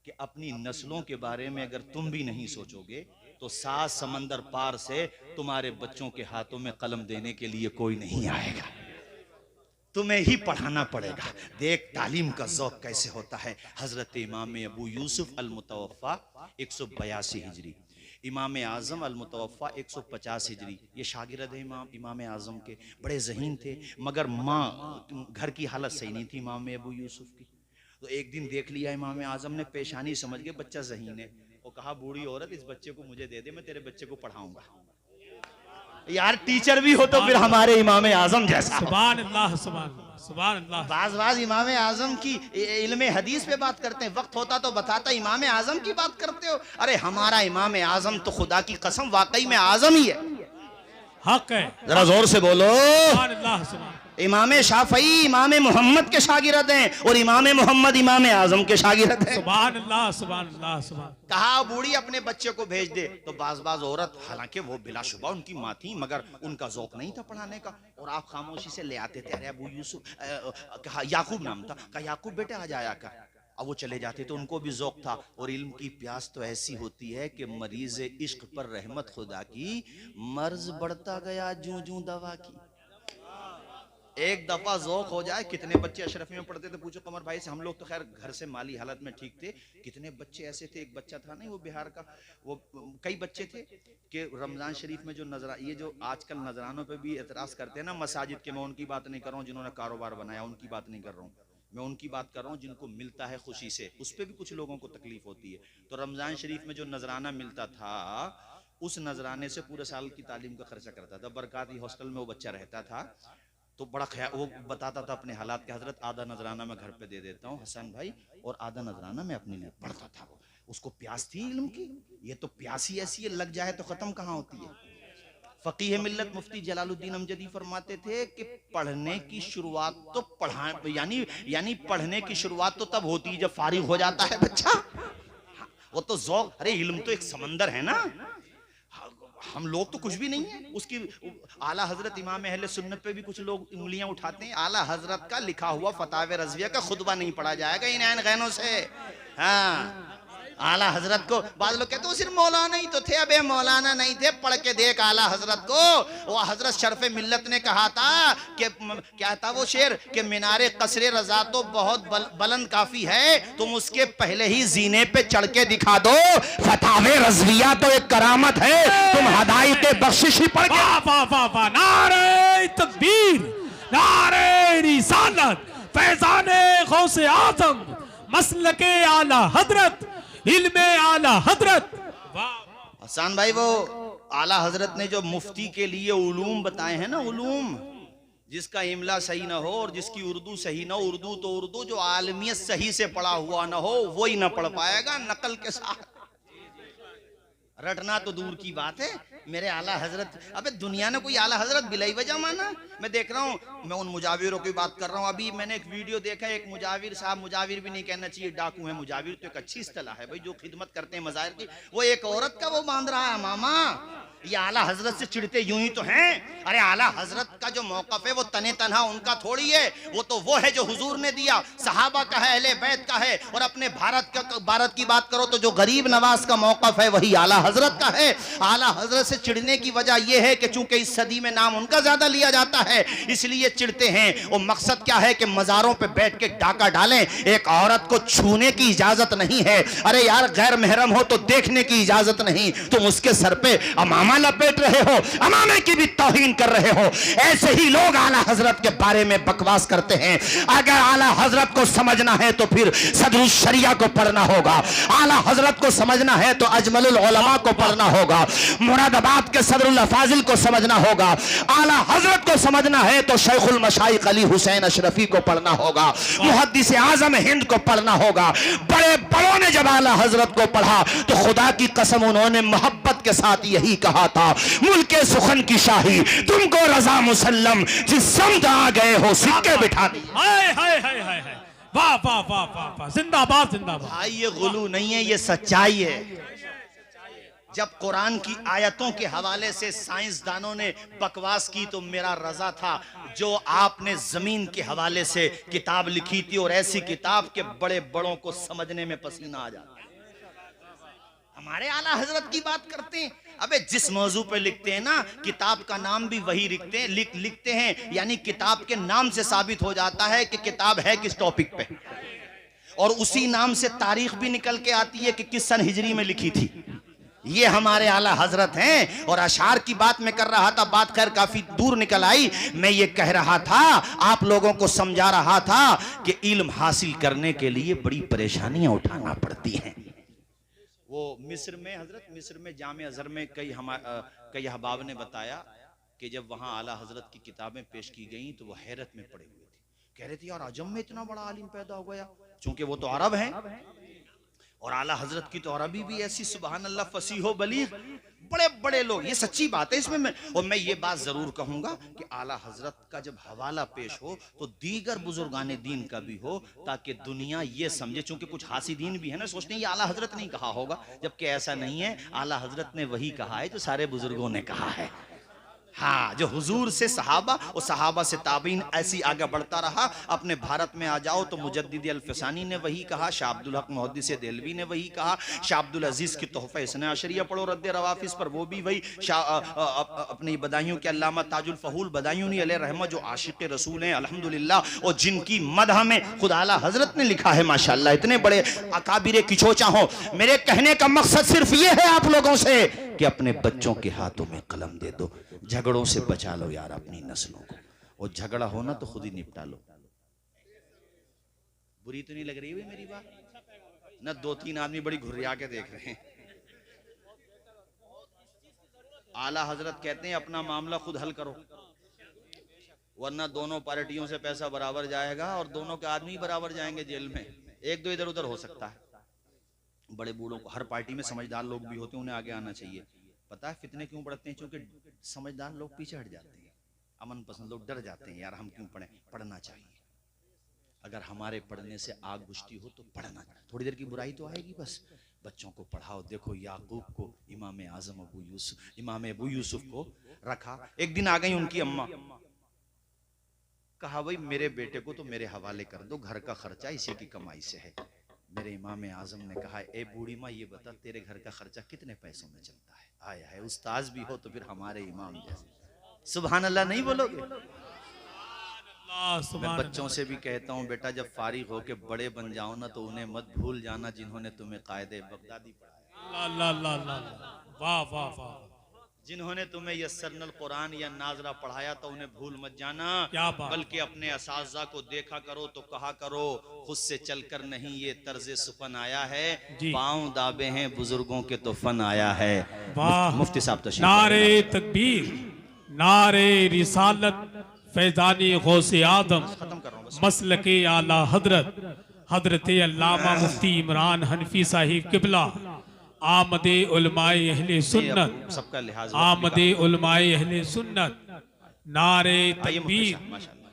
कि अपनी नस्लों के बारे में अगर तुम भी नहीं सोचोगे तो 7 समंदर पार से तुम्हारे बच्चों के हाथों में कलम देने के लिए कोई नहीं आएगा, तुम्हें ही पढ़ाना पड़ेगा। देख तालीम का ज़ौक़ कैसे होता है। हजरत इमाम अबू यूसुफ अल मुतवफ़ा 182 हिजरी, इमाम आज़म अल मुतवफ़ा 150 हिजरी, ये शागिर्द है इमाम आज़म के, बड़े ज़हीन थे, मगर माँ घर की हालत सही नहीं थी इमाम अबू यूसुफ की। तो एक दिन देख लिया इमाम आज़म ने, पेशानी समझ के बच्चा ज़हीन है, वो कहा बूढ़ी औरत इस बच्चे को मुझे दे दे, मैं तेरे बच्चे को पढ़ाऊंगा। यार टीचर भी हो तो फिर हमारे इमाम आज़म जैसा। सुभान अल्लाह सुभान अल्लाह सुभान अल्लाह। बाज इमाम आज़म की इल्मे हदीस पे बात करते हैं, वक्त होता तो बताता, इमाम आज़म की बात करते हो। अरे हमारा इमाम आज़म तो खुदा की कसम वाकई में आज़म ही है। हक है, जरा जोर से बोलो। सुभान अल्लाह सुभान। इमाम शाफई इमाम मोहम्मद के शागिर्द हैं, और इमाम मोहम्मद इमाम आज़म के शागिर्द हैं। सुभान अल्लाह सुभान अल्लाह सुभान। कहा बूढ़ी अपने बच्चे को भेज दे, तो बाज औरत, हालांकि वो बिलाशुबा उनकी माँ थी, मगर उनका ज़ौक़ नहीं था पढ़ाने का, और आप खामोशी से ले आते थे। अरे अबू यूसुफ, कहा याकूब नाम था, कहा याकूब बेटे आ जाया कर। अब वो चले जाते तो उनको भी ज़ौक़ था। और इल्म की प्यास तो ऐसी होती है कि मरीज़ इश्क पर रहमत खुदा की, मर्ज बढ़ता गया जूं जूं दवा की। एक दफा ज़ौक़ हो जाए। कितने बच्चे अशरफी में पढ़ते थे, पूछो कमर भाई से। हम लोग तो खैर घर से माली हालत में ठीक थे, कितने बच्चे ऐसे थे। एक बच्चा था नहीं, वो बिहार का, वो कई बच्चे थे कि रमज़ान शरीफ में जो नजरा, ये जो आजकल नजरानों पे भी एतराज़ करते हैं ना मसाजिद के, मैं उनकी बात नहीं कर रहा हूँ जिन्होंने कारोबार बनाया, उनकी बात नहीं कर रहा हूँ, मैं उनकी बात कर रहा हूँ जिनको मिलता है खुशी से, उस पर भी कुछ लोगों को तकलीफ होती है। तो रमज़ान शरीफ में जो नजराना मिलता था, उस नजराने से पूरे साल की तालीम का खर्चा करता था। बरकाती हॉस्टल में वो बच्चा रहता था, तो बड़ा ख्याल, वो बताता था अपने हालात के, हजरत आधा नजराना मैं घर पे दे देता हूँ हसन भाई, और आधा नजराना मैं अपने लिए पढ़ता था। वो उसको प्यास थी इल्म की। ये तो प्यास ही ऐसी है, लग जाए तो खत्म कहाँ होती है। फकीह मिल्लत मुफ्ती जलालुद्दीन अमजदी फरमाते थे कि पढ़ने की शुरुआत तो यानी पढ़ने की शुरुआत तो तब होती है जब फारिग हो जाता है बच्चा। वो तो ज़ौक़, अरे इल्म तो एक समंदर है ना, हम लोग तो कुछ भी नहीं है उसकी। आला हजरत इमाम अहले सुन्नत पे भी कुछ लोग उंगलियां उठाते हैं। आला हजरत का लिखा हुआ फतावे रज़विया का खुतबा नहीं पढ़ा जाएगा इन ऐन गैनों से। हाँ, आला हजरत को बाद लोग कहते वो सिर्फ मौलाना ही तो थे। अबे मौलाना नहीं थे, पढ़ के देख आला हजरत को। वो हजरत शरफ मिल्लत ने कहा था कि क्या था वो शेर, कि मीनारे कसरे रजा तो बहुत बुलंद काफी है, तुम उसके पहले ही जीने पे चढ़ के दिखा दो। फतावे रज़विया तो एक करामत है, तुम हदायत बख्शिश ही पढ़ के। वाह वाह वाह वाह, नारे तकबीर, नारे रिसालत, फैजाने गौसे आजम, मसलके आला हजरत, इल्मे आला हजरत। वाह हसन भाई, वो आला हजरत ने जो मुफ्ती के लिए उलूम बताए हैं ना, उलूम, जिसका इमला सही ना हो और जिसकी उर्दू सही ना हो, उर्दू तो उर्दू, जो आलमियत सही से पढ़ा हुआ ना हो वो ही ना पढ़ पाएगा नकल के साथ। रटना तो दूर की बात है। मेरे आला हजरत, अबे दुनिया ने कोई आला हजरत बिलाई वजह माना? मैं देख रहा हूँ, मैं उन मुजाविरों की बात कर रहा हूँ। अभी मैंने एक वीडियो देखा, एक मुजाविर साहब, मुजाविर भी नहीं कहना चाहिए, डाकू है। मुजाविर तो एक अच्छी इस्तिलाह है भाई, जो खिदमत करते हैं मज़ाहिर की। वो एक औरत का वो बांध रहा है। मामा, ये आला हजरत से चिढ़ते यूं ही तो हैं। अरे आला हजरत का जो मौकफ है वो तने तनहा उनका थोड़ी है, वो तो वो है जो हुजूर ने दिया, सहाबा का है, अहले बैत का है। और अपने भारत की बात करो तो जो गरीब नवाज का मौकफ है वही आला हजरत का है। आला हजरत से चिढ़ने की वजह यह है कि चूंकि इस सदी में नाम उनका ज्यादा लिया जाता है, इसलिए चिढ़ते हैं। वो मकसद क्या है कि मजारों पे बैठ के डाका डालें। एक औरत को छूने की इजाजत नहीं है। अरे यार, गैर महरम हो तो देखने की इजाजत नहीं, तुम उसके सर पे अमामा लपेट रहे हो, अमामे की भी तौहीन कर रहे हो। ऐसे ही लोग आला हजरत के बारे में बकवास करते हैं। अगर आला हजरत को समझना है तो फिर सदरुल शरिया को पढ़ना होगा। आला हजरत को समझना है तो अजमलुल उलमा को पढ़ना होगा। मुरादाबाद के सदरुल अफाजिल को समझना होगा। आला हजरत को समझना है तो शेखुल मशाइख अली हुसैन अशरफी को पढ़ना होगा। मुहद्दिस आजम हिंद को पढ़ना होगा। बड़े बड़ों ने जब आला हजरत को पढ़ा तो खुदा की कसम उन्होंने मोहब्बत के साथ यही कहा था, मुल्के सुखन की शाही तुमको रजा मुसल्लम, जिस समत आ गए हो सिक्के बिठा दिए। हाय हाय हाय हाय हाय, वाह वाह वाह वाह वाह, जिंदाबाद जिंदाबाद। भाई ये गुलू नहीं है, ये सच्चाई है। जब कुरान की आयतों के हवाले से साइंसदानों ने बकवास की तो मेरा रजा था। जो आपने जमीन के हवाले से किताब लिखी थी, और ऐसी किताब के बड़े बड़ों को समझने में पसीना आ जाता। हमारे आला हजरत की बात करते हैं। अबे जिस मौजू पे लिखते हैं ना, किताब का नाम भी वही लिखते हैं, यानी किताब के नाम से साबित हो जाता है कि किताब है किस टॉपिक पे, और उसी नाम से तारीख भी निकल के आती है कि किस सन हिजरी में लिखी थी। ये हमारे आला हजरत हैं। और अशार की बात मैं कर रहा था, बात खैर काफी दूर निकल आई। मैं ये कह रहा था, आप लोगों को समझा रहा था कि इल्म हासिल करने के लिए बड़ी परेशानियां उठाना पड़ती हैं। वो मिस्र में, हजरत मिस्र में जामे अजहर में कई अहबाब ने बताया कि जब वहाँ आला हजरत की किताबें पेश की गई तो वो हैरत में पड़े हुए थे। कह रहे थे यार, अजम में इतना बड़ा आलिम पैदा हो गया, चूंकि वो तो अरब हैं और आला हजरत की तो अरबी भी ऐसी सुबहान अल्लाह फसीहो बलीग, बड़े बड़े लोग। ये सच्ची बात है इसमें मैं ये बात जरूर कहूंगा कि आला हजरत का जब हवाला पेश हो तो दीगर बुजुर्गाने दीन का भी हो, ताकि दुनिया ये समझे। चूंकि कुछ हासिदीन भी है ना, सोचते हैं ये आला हजरत नहीं कहा होगा, जबकि ऐसा नहीं है। आला हजरत ने वही कहा है जो सारे बुजुर्गों ने कहा है। हाँ, जो हुजूर से सहाबा और सहाबा से ताबीन ऐसी आगे बढ़ता रहा। अपने भारत में आ जाओ तो मुजद्दिद अल-फसानी ने वही कहा, शाह अब्दुल हक मुहद्दिस देलवी ने वही कहा, शाह अब्दुल अजीज की तोहफा इसने अशरिया पढ़ो रद्द रवाफिस पर, वो भी वही। अपनी बदायूं के अल्लामा ताजुल फहूल बदायूनी अलैहि रहमत, जो आशिक रसूल हैं अल्हम्दुलिल्लाह, और जिनकी मदह में खुद आला हजरत ने लिखा है माशाअल्लाह, इतने बड़े अकाबिर किचोचा हो। मेरे कहने का मकसद सिर्फ ये है आप लोगों से कि अपने बच्चों के हाथों में कलम दे दो, झगड़ों से बचा लो यार अपनी नस्लों को। और झगड़ा हो ना तो खुद ही निपटा लो। बुरी तो नहीं लग रही है मेरी बात ना? 2-3 आदमी बड़ी घुर्रिया के देख रहे हैं। आला हजरत कहते हैं अपना मामला खुद हल करो, वरना दोनों पार्टियों से पैसा बराबर जाएगा और दोनों के आदमी बराबर जाएंगे जेल में। एक दो इधर उधर हो सकता है। बड़े बूढ़ों को, हर पार्टी में समझदार लोग भी होते हैं, उन्हें आगे आना चाहिए। पता है फितने क्यों बढ़ते हैं? क्योंकि समझदार लोग पीछे हट जाते हैं, अमन पसंद लोग डर जाते हैं, यार हम क्यों पढ़ें। पढ़ना चाहिए। अगर हमारे पढ़ने से आग बुझती हो तो पढ़ना। थोड़ी देर की बुराई तो आएगी, बस बच्चों को पढ़ाओ। देखो याकूब को इमाम अबू यूसुफ को रखा। एक दिन आ गई उनकी अम्मा, कहा भाई मेरे बेटे को तो मेरे हवाले कर दो, घर का खर्चा इसी की कमाई से है। मेरे इमाम आजम ने कहा, ए बूढ़ी माँ ये बता तेरे घर का खर्चा कितने पैसों में चलता है? आया है उस्ताज भी हो तो फिर हमारे इमाम जैसे। सुभान अल्लाह नहीं बोलोगे? मैं बच्चों से भी कहता हूँ, बेटा जब फारिग हो के बड़े बन जाओ ना तो उन्हें मत भूल जाना जिन्होंने तुम्हें कायदे बगदादी पढ़ाया। वाह वाह वाह, जिन्होंने तुम्हें यस्सरनल कुरान या नाजरा पढ़ाया तो उन्हें भूल मत जाना, क्या बात। बल्कि अपने असाज़ा को देखा करो तो कहा करो खुद से चलकर नहीं ये तर्ज सुफन आया है, जी। पाँव दाबे हैं बुजुर्गों के तो फन आया है। वाह। मुफ्ती साहब तशरीफ नारे तकबीर, नारे रिसालत, फैजानी गौसे आदम, खत्म कर रहा हूं बस। मसलके आला हजरत हजरत अल्लामा मुफ्ती इमरान हनफी साहिब किबला, आमदे उलमाए अहले सुन्नत, सबका लिहाज आमदे उलमाए अहले सुन्नत, नारे आइए मुफ्ती तकबीर। साहब, माशाल्लाह।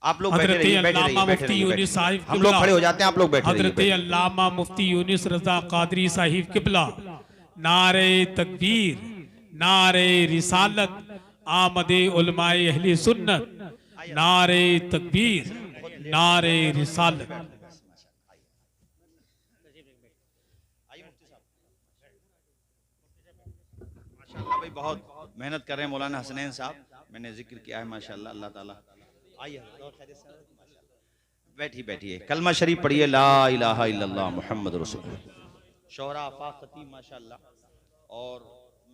आप लोग बैठे हजरत रहिए, बैठे अल्लामा रहिए, बैठे मुफ्ती रहिए, बैठे यूनिस रहिए। साहिब हम लोग किबला, खड़े हो जाते हैं, आप लोग बैठे रहिए, हजरत बैठे। अल्लामा मुफ्ती यूनिस रजा कादरी साहिब किबला, नारे तकबीर, नारे रिसालत, आमदे उलमाए अहले सुन्नत, नारे तकबीर, नारे रिसालत। माशाल्लाह भाई बहुत मेहनत कर रहे हैं मौलाना हसनैन साहब, मैंने जिक्र किया है माशाल्लाह। अल्लाह ताला आइए बैठिए बैठिए, कलमा शरीफ पढ़िए, ला इलाहा इल्लल्लाह मुहम्मद रसूलुल्लाह। शोहरा आफाक खतीब माशाल्लाह, और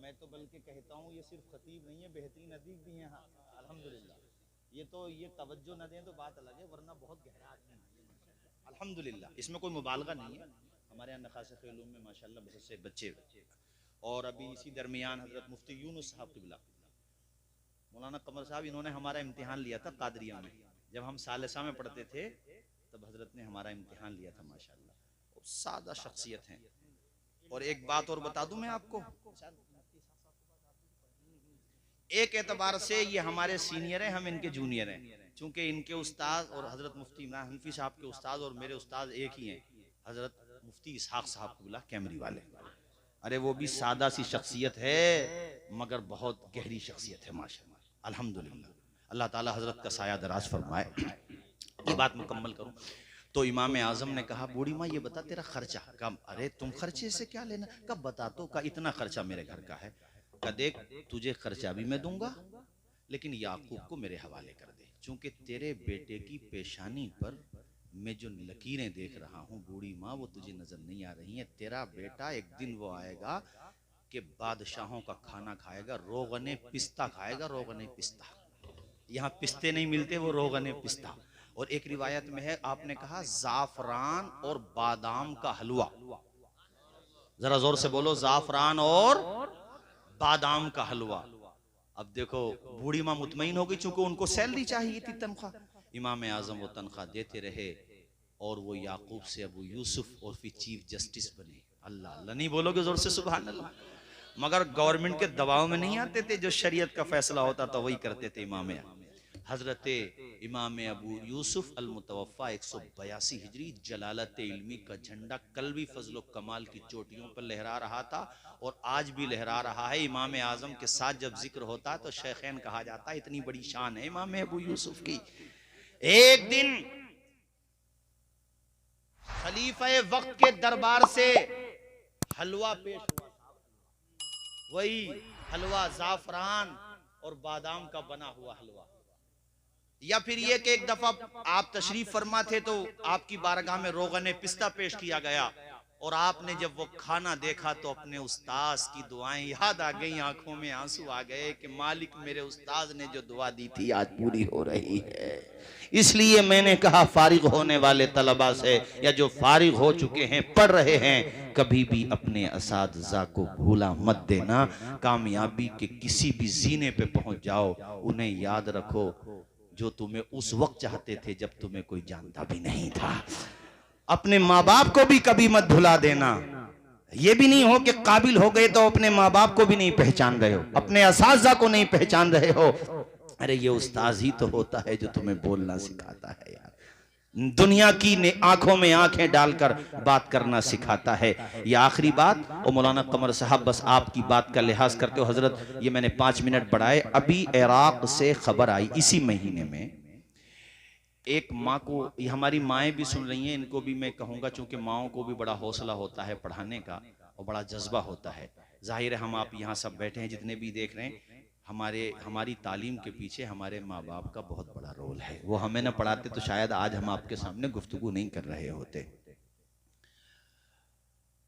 मैं तो बल्कि कहता हूँ ये सिर्फ खतीब नहीं है, बेहतरीन अदीब भी हैं अल्हम्दुलिल्लाह। ये तो ये तवज्जो न दें तो बात अलग है, वरना बहुत गहरा आदमी है अल्हम्दुलिल्लाह, इसमें कोई मुबालगा नहीं है। हमारे यहाँ नखासत उलूम में माशाल्लाह बहुत से बच्चे, और अभी इसी दरमियान हजरत मुफ्ती यूनुस साहब किबला, मौलाना कमर साहब, इन्होंने हमारा इम्तिहान लिया था कादरिया में, जब हम सालिसा में पढ़ते थे तब हजरत ने हमारा इम्तिहान लिया था माशाल्लाह। और सादा शख्सियत हैं। और एक बात और बता दूं मैं आपको, एक एतबार से ये हमारे सीनियर हैं, हम इनके जूनियर हैं, चूंकि इनके उस्ताद और हजरत मुफ्ती इमरान हनफी साहब के उस्ताद और मेरे उस्ताद एक ही हैं, हजरत मुफ्ती इसहाक साहब किबला कैमरी वाले। अरे वो भी सादा सी शख्सियत है मगर बहुत गहरी शख्सियत है माशाल्लाह अल्हम्दुलिल्लाह। अल्लाह ताला हजरत का साया दराज फरमाए। ये बात मुकम्मल करूं तो इमाम आजम ने कहा, बूढ़ी माँ ये बता तेरा खर्चा कब? अरे तुम खर्चे से क्या लेना, कब बता तो? का इतना खर्चा मेरे घर का है। का देख तुझे खर्चा भी मैं दूंगा लेकिन याकूब को मेरे हवाले कर दे, चूंकि तेरे बेटे की पेशानी पर मैं जो लकीरें देख रहा हूँ बूढ़ी माँ वो तुझे नजर नहीं आ रही हैं। तेरा बेटा एक दिन वो आएगा कि बादशाहों का खाना खाएगा, रोगने पिस्ता खाएगा, रोगने पिस्ता। यहाँ पिस्ते नहीं मिलते, वो रोगने पिस्ता। और एक रिवायत में है आपने कहा जाफरान और बादाम का हलवा, जरा जोर से बोलो, जाफरान और बादाम का हलवा। अब देखो बूढ़ी माँ मुतमईन हो गई, चूंकि उनको सैलरी चाहिए थी, तनख्वाह। इमाम आजम वो तनख्वाह देते रहे और वो याकूब से अबू यूसुफ और फिर चीफ जस्टिस बने। अल्लाह अल्लाह नहीं बोलोगे जोर से सुभान अल्लाह। मगर गवर्नमेंट के दबाव में नहीं आते थे, जो शरीयत का फैसला होता था वही करते थे इमाम हजरत इमाम अबू यूसुफ अल मुतवफ़ा 182 हिजरी, जलालत इल्मी का झंडा कल भी फजलो कमाल की चोटियों पर लहरा रहा था और आज भी लहरा रहा है। इमाम आजम के साथ जब जिक्र होता है तो शेखैन कहा जाता है, इतनी बड़ी शान है इमाम अबू यूसुफ की। एक दिन खलीफा वक्त के दरबार से हलवा पेश हुआ, वही हलवा जाफरान और बादाम का बना हुआ हलवा। या फिर ये कि एक दफा आप तशरीफ फरमा थे तो आपकी बारगाह में रोगने पिस्ता पेश किया गया और आपने जब वो खाना देखा तो अपने उस्ताद की दुआएं याद आ गई, आंखों में आंसू आ गए कि मालिक मेरे उस्ताद ने जो दुआ दी थी आज पूरी हो रही है। इसलिए मैंने कहा फारिग होने वाले तलबा से या जो फारिग हो चुके हैं पढ़ रहे हैं, कभी भी अपने असातिज़ा को भूला मत देना। कामयाबी के किसी भी जीने पे पहुंच जाओ, उन्हें याद रखो जो तुम्हें उस वक्त चाहते थे जब तुम्हें कोई जानता भी नहीं था। अपने माँ बाप को भी कभी मत भुला देना। ये भी नहीं हो कि काबिल हो गए तो अपने माँ बाप को भी नहीं पहचान रहे हो, अपने असातिज़ा को नहीं पहचान रहे हो। अरे ये उस्ताद ही तो होता है जो तुम्हें बोलना सिखाता है यार, दुनिया की आंखों में आंखें डालकर बात करना सिखाता है। ये आखिरी बात और मौलाना कमर साहब बस आपकी बात का लिहाज करते हो हजरत, ये मैंने 5 मिनट बढ़ाए। अभी इराक से खबर आई इसी महीने में, एक माँ को, ये हमारी माएँ भी सुन रही हैं, इनको भी मैं कहूँगा चूंकि माँओं को भी बड़ा हौसला होता है पढ़ाने का और बड़ा जज्बा होता है। जाहिर है हम आप यहाँ सब बैठे हैं जितने भी देख रहे हैं, हमारी तालीम के पीछे हमारे माँ बाप का बहुत बड़ा रोल है। वो हमें न पढ़ाते तो शायद आज हम आपके सामने गुफ्तगू नहीं कर रहे होते।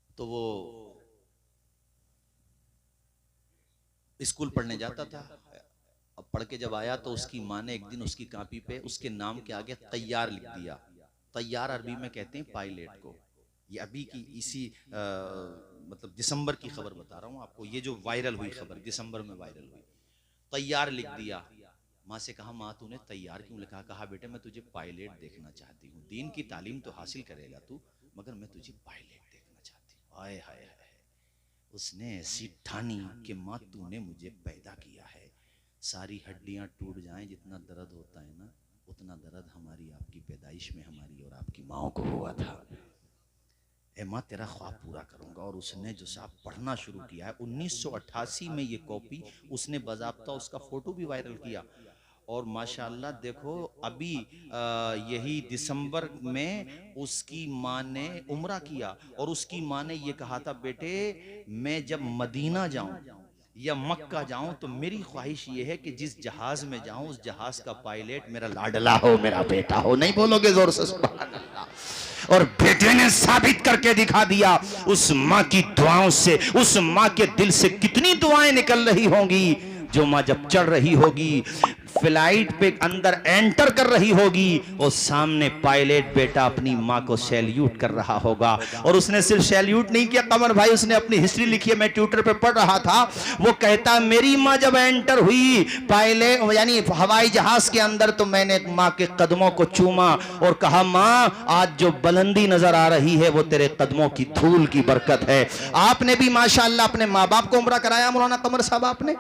तो वो स्कूल पढ़ने जाता था। अब पढ़ के जब आया तो उसकी माँ ने एक दिन उसकी कॉपी पे उसके नाम के आगे तैयार लिख दिया। तैयार अरबी में कहते हैं पायलट को। ये अभी की इसी मतलब दिसंबर की खबर बता रहा हूँ आपको, ये जो वायरल हुई खबर दिसंबर में वायरल हुई। तैयार लिख दिया। माँ से कहा माँ तूने तैयार क्यों लिखा? कहा बेटे मैं तुझे पायलट देखना चाहती हूँ। दीन की तालीम तो हासिल करेगा तू, मगर मैं तुझे पायलट देखना चाहती हूँ। हाय हाय हाय। उसने ऐसी ठानी कि माँ तूने मुझे पैदा किया है, सारी हड्डियां टूट जाएं जितना दर्द होता है ना, उतना दर्द हमारी आपकी पैदाइश में हमारी और आपकी माँ को हुआ था। ए माँ तेरा ख्वाब पूरा करूंगा। और उसने जो साहब पढ़ना शुरू किया है 1988 में ये कॉपी उसने बाज़ाब्ता उसका फोटो भी वायरल किया। और माशाल्लाह देखो अभी यही दिसंबर में उसकी माँ ने उम्रा किया और उसकी माँ ने ये कहा था बेटे मैं जब मदीना जाऊं या मक्का जाऊं तो मेरी ख्वाहिश ये है कि जिस जहाज में जाऊं उस जहाज का पायलट मेरा लाडला हो, मेरा बेटा हो। नहीं बोलोगे जोर से सुभान अल्लाह? और बेटे ने साबित करके दिखा दिया। उस माँ की दुआओं से, उस माँ के दिल से कितनी दुआएं निकल रही होंगी। जो माँ जब चढ़ रही होगी फ्लाइट पे अंदर एंटर कर रही होगी और सामने पायलट बेटा अपनी माँ को सैल्यूट कर रहा होगा। और उसने सिर्फ सैल्यूट नहीं किया कमर भाई, उसने अपनी हिस्ट्री लिखी है, मैं ट्विटर पे पढ़ रहा था। वो कहता मेरी माँ जब एंटर हुई पायलट यानी हवाई जहाज के अंदर तो मैंने माँ के कदमों को चूमा और कहा माँ आज जो बुलंदी नजर आ रही है वो तेरे कदमों की धूल की बरकत है। आपने भी माशाअल्लाह अपने माँ बाप को उम्रा कराया मौलाना कमर साहब आपने?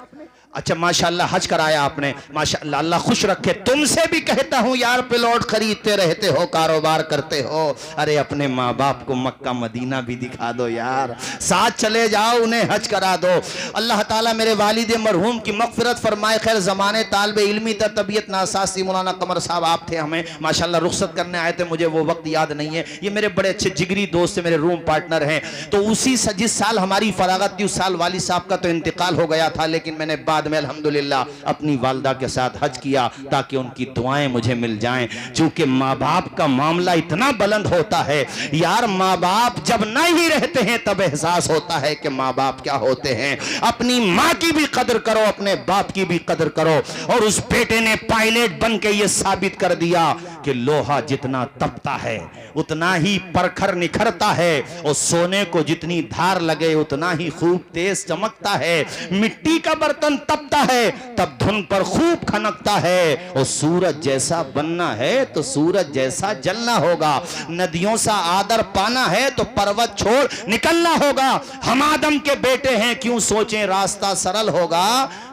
अच्छा माशाल्लाह हज कराया आपने, माशाल्लाह अल्लाह खुश रखे। तुमसे भी कहता हूं यार प्लॉट खरीदते रहते हो, कारोबार करते हो, अरे अपने माँ बाप को मक्का मदीना भी दिखा दो यार, साथ चले जाओ उन्हें हज करा दो। अल्लाह ताला मेरे वालिद मरहूम की मगफिरत फरमाए। खैर ज़माने तालिब इल्मी तर तबीयत नासासी मौलाना कमर साहब आप थे, हमें माशाल्लाह रुखसत करने आए थे, मुझे वो वक्त याद नहीं है। ये मेरे बड़े अच्छे जिगरी दोस्त है, मेरे रूम पार्टनर हैं। तो उसी जिस साल हमारी फरागत थी उस साल वालिद साहब का तो इंतकाल हो गया था, लेकिन मैंने बाद में अल्हम्दुलिल्लाह अपनी वालदा के साथ हज किया ताकि उनकी दुआएं मुझे मिल जाएं। चूंकि माँ बाप का मामला इतना बुलंद होता है यार, माँ बाप जब नहीं रहते हैं तब एहसास होता है कि माँ बाप क्या होते हैं। अपनी माँ की भी कदर करो, अपने बाप की भी कदर करो। और उस बेटे ने पायलट बन के ये साबित कर दिया कि लोहा जितना तपता है उतना ही परखर निखरता है, और सोने को जितनी धार लगे उतना ही खूब तेज चमकता है। मिट्टी का बर्तन तपता है तब धुन पर खूब खनकता है, और सूरज जैसा बनना है तो सूरज जैसा जलना होगा। नदियों सा आदर पाना है तो पर्वत छोड़ निकलना होगा। हम आदम के बेटे हैं, क्यों सोचें रास्ता सरल होगा।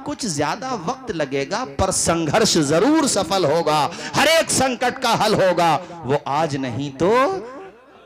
कुछ ज्यादा वक्त लगेगा पर संघर्ष जरूर सफल होगा। हर एक संकट का हल होगा, वो आज नहीं तो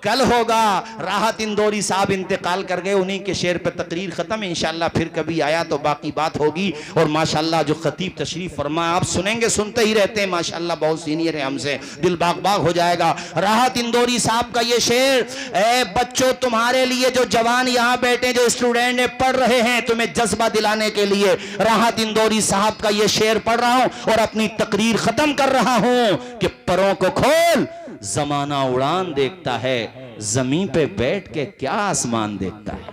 कल होगा। राहत इंदौरी साहब इंतकाल कर गए, उन्हीं के शेर पे तकरीर खत्म। इंशाल्लाह फिर कभी आया तो बाकी बात होगी। और माशाल्लाह जो खतीब तशरीफ फरमा आप सुनेंगे, सुनते ही रहते हैं माशाल्लाह, बहुत सीनियर है हमसे, दिल बाग बाग हो जाएगा। राहत इंदौरी साहब का ये शेर, ए बच्चों तुम्हारे लिए जो जवान यहाँ बैठे जो स्टूडेंट पढ़ रहे हैं, तुम्हें जज्बा दिलाने के लिए राहत इंदौरी साहब का ये शेर पढ़ रहा हूँ और अपनी तकरीर खत्म कर रहा हूँ कि परों को खोल जमाना उड़ान देखता है, जमीन पे बैठ के क्या आसमान देखता है।